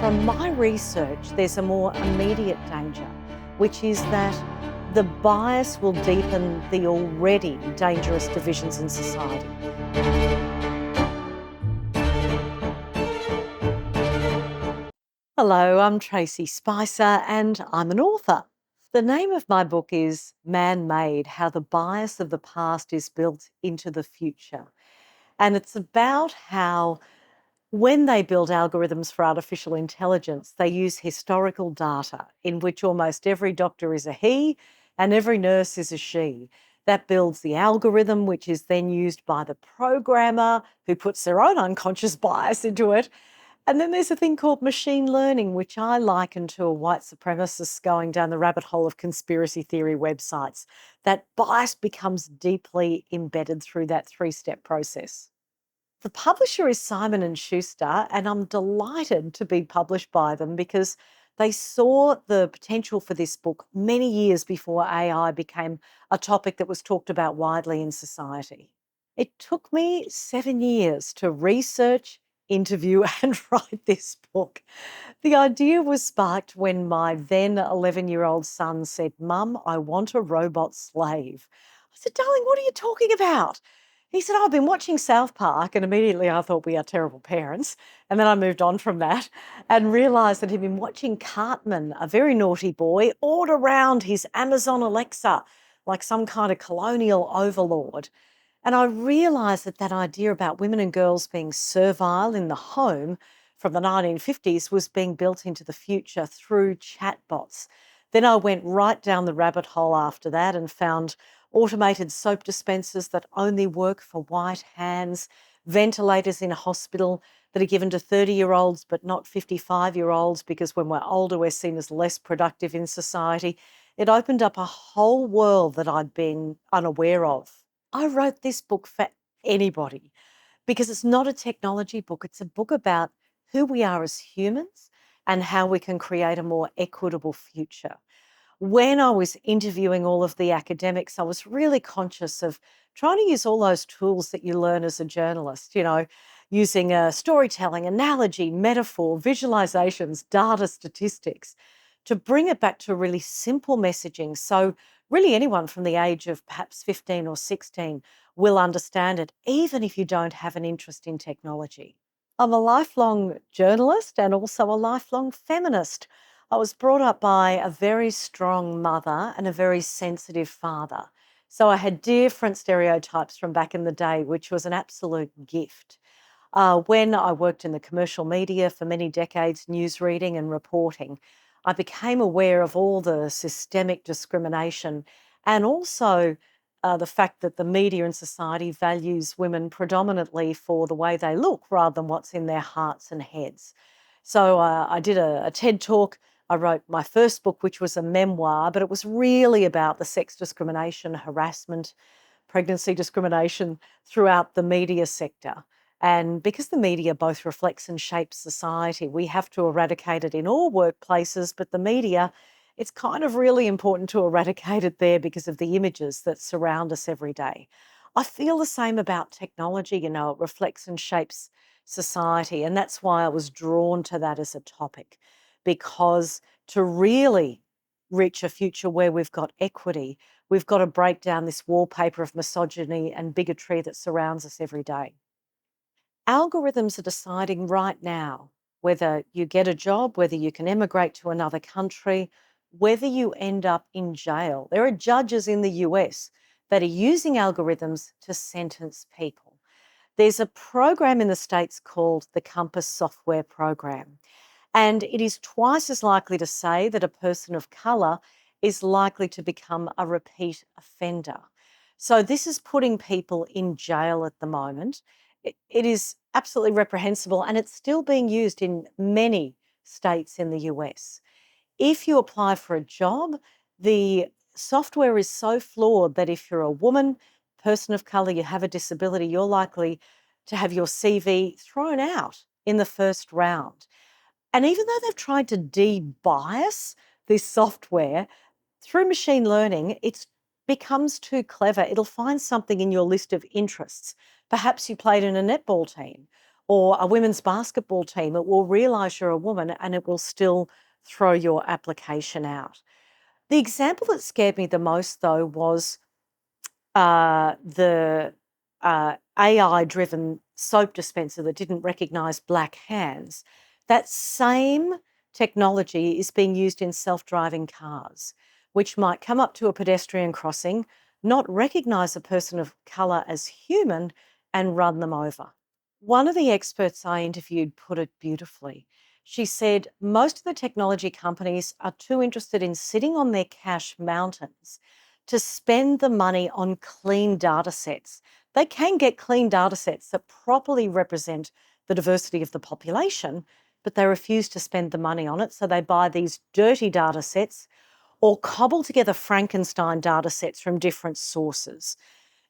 From my research, there's a more immediate danger, which is that the bias will deepen the already dangerous divisions in society. Hello, I'm Tracey Spicer and I'm an author. The name of my book is Man Made: How the Bias of the Past is Built into the Future. And it's about how when they build algorithms for artificial intelligence, they use historical data in which almost every doctor is a he and every nurse is a she. That builds the algorithm, which is then used by the programmer who puts their own unconscious bias into it. And then there's a thing called machine learning, which I liken to a white supremacist going down the rabbit hole of conspiracy theory websites. That bias becomes deeply embedded through that three-step process. The publisher is Simon and Schuster, and I'm delighted to be published by them because they saw the potential for this book many years before AI became a topic that was talked about widely in society. It took me 7 years to research, interview, and write this book. The idea was sparked when my then 11-year-old son said, "Mum, I want a robot slave." I said, "Darling, what are you talking about?" He said, "Oh, I've been watching South Park," and immediately I thought we are terrible parents. And then I moved on from that and realised that he'd been watching Cartman, a very naughty boy, order around his Amazon Alexa like some kind of colonial overlord. And I realised that that idea about women and girls being servile in the home from the 1950s was being built into the future through chatbots. Then I went right down the rabbit hole after that and found automated soap dispensers that only work for white hands, ventilators in a hospital that are given to 30-year-olds but not 55-year-olds because when we're older, we're seen as less productive in society. It opened up a whole world that I'd been unaware of. I wrote this book for anybody because it's not a technology book. It's a book about who we are as humans and how we can create a more equitable future. When I was interviewing all of the academics, I was really conscious of trying to use all those tools that you learn as a journalist, using storytelling, analogy, metaphor, visualizations, data, statistics, to bring it back to really simple messaging. So, really, anyone from the age of perhaps 15 or 16 will understand it, even if you don't have an interest in technology. I'm a lifelong journalist and also a lifelong feminist. I was brought up by a very strong mother and a very sensitive father. So I had different stereotypes from back in the day, which was an absolute gift. When I worked in the commercial media for many decades, news reading and reporting, I became aware of all the systemic discrimination and also the fact that the media and society values women predominantly for the way they look rather than what's in their hearts and heads. So I did a TED talk. I wrote my first book, which was a memoir, but it was really about the sex discrimination, harassment, pregnancy discrimination throughout the media sector. And because the media both reflects and shapes society, we have to eradicate it in all workplaces, but the media, it's kind of really important to eradicate it there because of the images that surround us every day. I feel the same about technology, it reflects and shapes society. And that's why I was drawn to that as a topic, because to really reach a future where we've got equity, we've got to break down this wallpaper of misogyny and bigotry that surrounds us every day. Algorithms are deciding right now whether you get a job, whether you can emigrate to another country, whether you end up in jail. There are judges in the US that are using algorithms to sentence people. There's a program in the States called the Compass Software Program, and it is twice as likely to say that a person of colour is likely to become a repeat offender. So, this is putting people in jail at the moment. It is absolutely reprehensible and it's still being used in many states in the US. If you apply for a job, the software is so flawed that if you're a woman, person of colour, you have a disability, you're likely to have your CV thrown out in the first round. And even though they've tried to de-bias this software through machine learning, it becomes too clever. It'll find something in your list of interests. Perhaps you played in a netball team, or a women's basketball team. It will realise you're a woman and it will still throw your application out. The example that scared me the most, though, was the AI driven soap dispenser that didn't recognize black hands. That same technology is being used in self driving cars, which might come up to a pedestrian crossing, not recognize a person of color as human, and run them over. One of the experts I interviewed put it beautifully. She said most of the technology companies are too interested in sitting on their cash mountains to spend the money on clean data sets. They can get clean data sets that properly represent the diversity of the population, but they refuse to spend the money on it. So they buy these dirty data sets or cobble together Frankenstein data sets from different sources.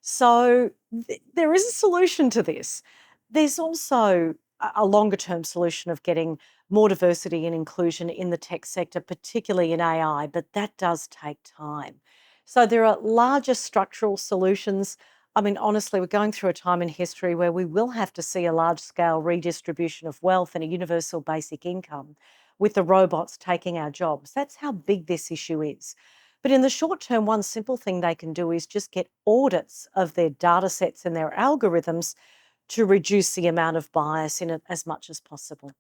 So there is a solution to this. There's also a longer term solution of getting more diversity and inclusion in the tech sector, particularly in AI, but that does take time. So there are larger structural solutions. I mean, honestly, we're going through a time in history where we will have to see a large scale redistribution of wealth and a universal basic income with the robots taking our jobs. That's how big this issue is. But in the short term, one simple thing they can do is just get audits of their data sets and their algorithms to reduce the amount of bias in it as much as possible.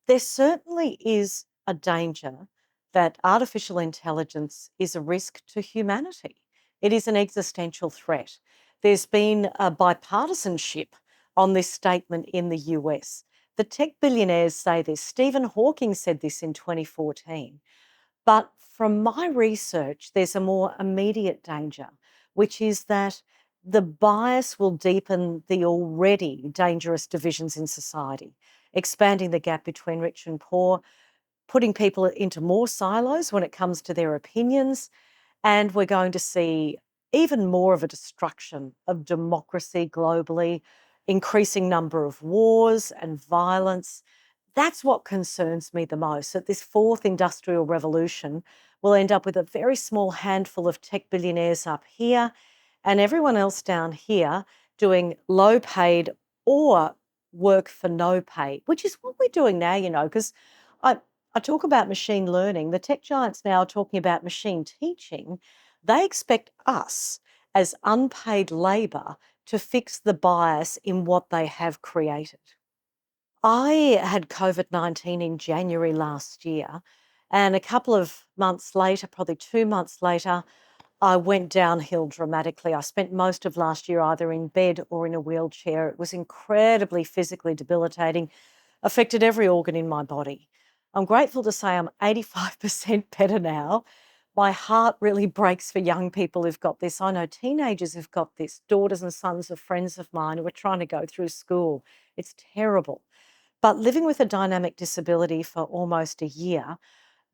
There certainly is a danger that artificial intelligence is a risk to humanity. It is an existential threat. There's been a bipartisanship on this statement in the US. The tech billionaires say this. Stephen Hawking said this in 2014. But from my research, there's a more immediate danger, which is that the bias will deepen the already dangerous divisions in society, expanding the gap between rich and poor, putting people into more silos when it comes to their opinions, and we're going to see even more of a destruction of democracy globally, increasing number of wars and violence. That's what concerns me the most, that this fourth industrial revolution will end up with a very small handful of tech billionaires up here and everyone else down here doing low paid or work for no pay, which is what we're doing now, because I, I talk about machine learning. The tech giants now are talking about machine teaching. They expect us as unpaid labour to fix the bias in what they have created. I had COVID-19 in January last year, and a couple of months later, probably 2 months later, I went downhill dramatically. I spent most of last year either in bed or in a wheelchair. It was incredibly physically debilitating, affected every organ in my body. I'm grateful to say I'm 85% better now. My heart really breaks for young people who've got this. I know teenagers who've got this, daughters and sons of friends of mine who are trying to go through school. It's terrible. But living with a dynamic disability for almost a year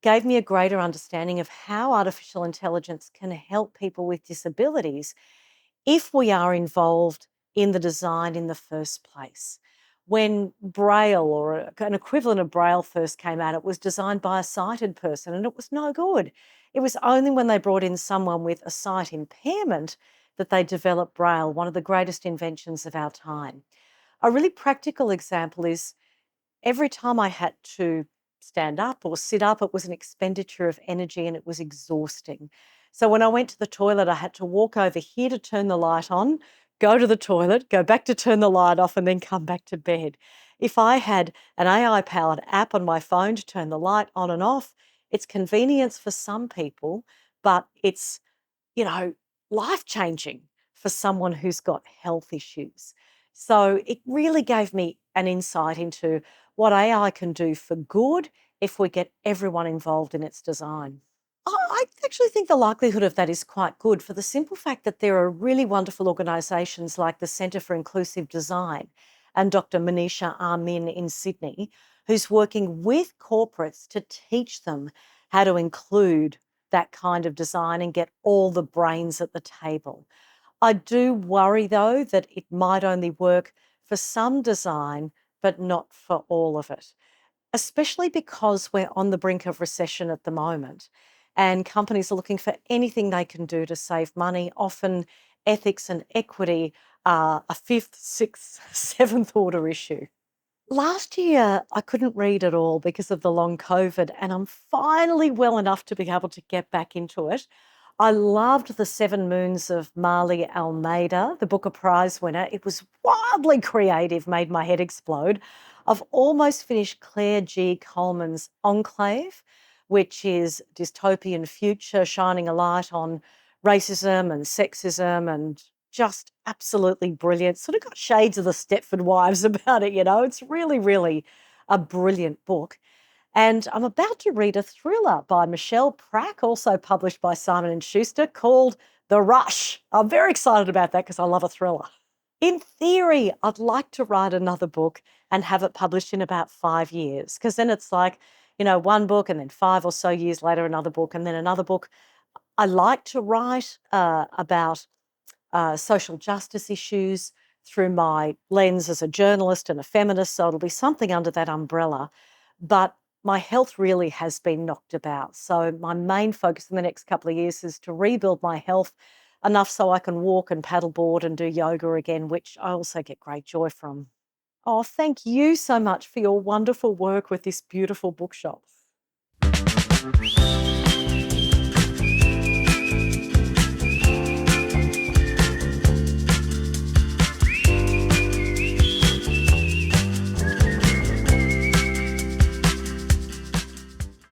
gave me a greater understanding of how artificial intelligence can help people with disabilities if we are involved in the design in the first place. When Braille or an equivalent of Braille first came out, it was designed by a sighted person and it was no good. It was only when they brought in someone with a sight impairment that they developed Braille, one of the greatest inventions of our time. A really practical example is every time I had to stand up or sit up, it was an expenditure of energy and it was exhausting. So when I went to the toilet, I had to walk over here to turn the light on, go to the toilet, go back to turn the light off, and then come back to bed. If I had an AI powered app on my phone to turn the light on and off, it's convenience for some people, but it's life changing for someone who's got health issues. So it really gave me an insight into what AI can do for good if we get everyone involved in its design. I actually think the likelihood of that is quite good for the simple fact that there are really wonderful organisations like the Centre for Inclusive Design and Dr. Manisha Armin in Sydney, who's working with corporates to teach them how to include that kind of design and get all the brains at the table. I do worry, though, that it might only work for some design, but not for all of it, especially because we're on the brink of recession at the moment and companies are looking for anything they can do to save money. Often ethics and equity are a fifth, sixth, seventh order issue. Last year, I couldn't read at all because of the long COVID, and I'm finally well enough to be able to get back into it. I loved The Seven Moons of Marley Almeida, the Booker Prize winner. It was wildly creative, made my head explode. I've almost finished Claire G. Coleman's Enclave, which is dystopian future shining a light on racism and sexism and just absolutely brilliant. Sort of got shades of the Stepford Wives about it, you know. It's really, really a brilliant book. And I'm about to read a thriller by Michelle Prack, also published by Simon and Schuster, called The Rush. I'm very excited about that because I love a thriller. In theory, I'd like to write another book and have it published in about 5 years, because then it's like, one book and then 5 or so years later, another book and then another book. I like to write about social justice issues through my lens as a journalist and a feminist. So it'll be something under that umbrella. But my health really has been knocked about. So my main focus in the next couple of years is to rebuild my health enough so I can walk and paddleboard and do yoga again, which I also get great joy from. Oh, thank you so much for your wonderful work with this beautiful bookshop.